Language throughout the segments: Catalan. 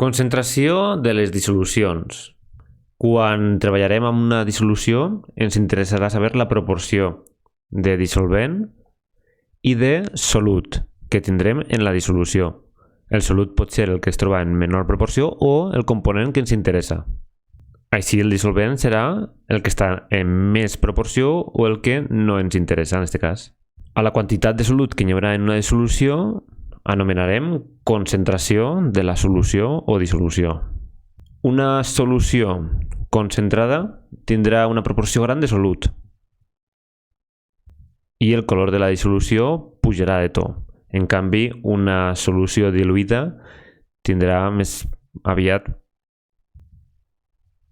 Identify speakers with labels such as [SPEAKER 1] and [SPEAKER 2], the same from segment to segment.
[SPEAKER 1] Concentració de les dissolucions. Quan treballarem amb una dissolució, ens interessarà saber la proporció de dissolvent i de solut que tindrem en la dissolució. El solut pot ser el que es troba en menor proporció o el component que ens interessa. Així, el dissolvent serà el que està en més proporció o el que no ens interessa en aquest cas. A la quantitat de solut que hi haurà en una dissolució anomenarem concentració de la solució o dissolució. Una solució concentrada tindrà una proporció gran de solut i el color de la dissolució pujarà de to. En canvi, una solució diluïda tindrà més aviat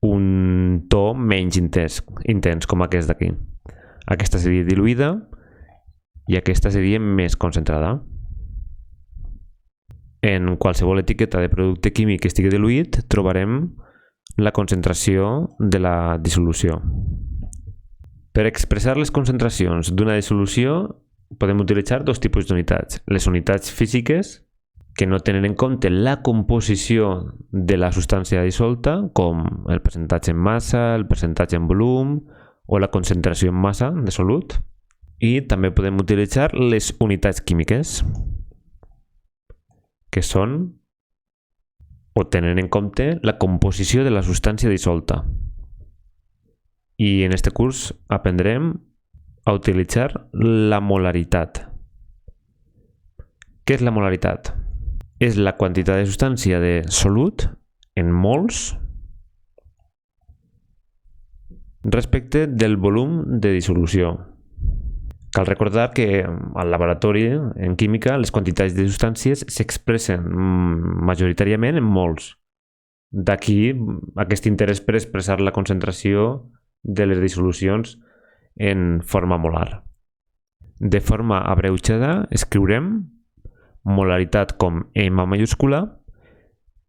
[SPEAKER 1] un to menys intens com aquest d'aquí. Aquesta seria diluïda i aquesta seria més concentrada. En qualsevol etiqueta de producte químic que estigui diluït trobarem la concentració de la dissolució. Per expressar les concentracions d'una dissolució podem utilitzar dos tipus d'unitats. Les unitats físiques, que no tenen en compte la composició de la substància dissolta, com el percentatge en massa, el percentatge en volum o la concentració en massa de solut. I també podem utilitzar les unitats químiques, que són o tenen en compte la composició de la substància dissolta. I en aquest curs aprendrem a utilitzar la molaritat. Què és la molaritat? És la quantitat de substància de solut en mols respecte del volum de dissolució. Cal recordar que al laboratori, en química, les quantitats de substàncies s'expressen majoritàriament en mols. D'aquí aquest interès per expressar la concentració de les dissolucions en forma molar. De forma abreujada escriurem molaritat com M majúscula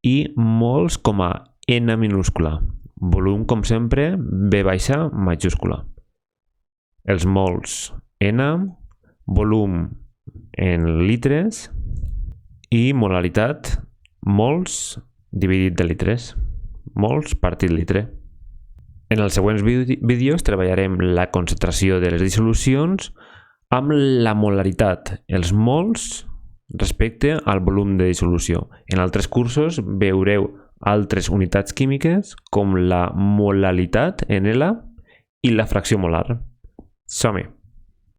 [SPEAKER 1] i mols com a N minúscula. Volum, com sempre, V baixa majúscula. Els mols N, volum en litres i molaritat mols dividit de litres. Mols partit litre. En els següents vídeos treballarem la concentració de les dissolucions amb la molaritat, els mols respecte al volum de dissolució. En altres cursos veureu altres unitats químiques com la molalitat en L i la fracció molar. Som-hi!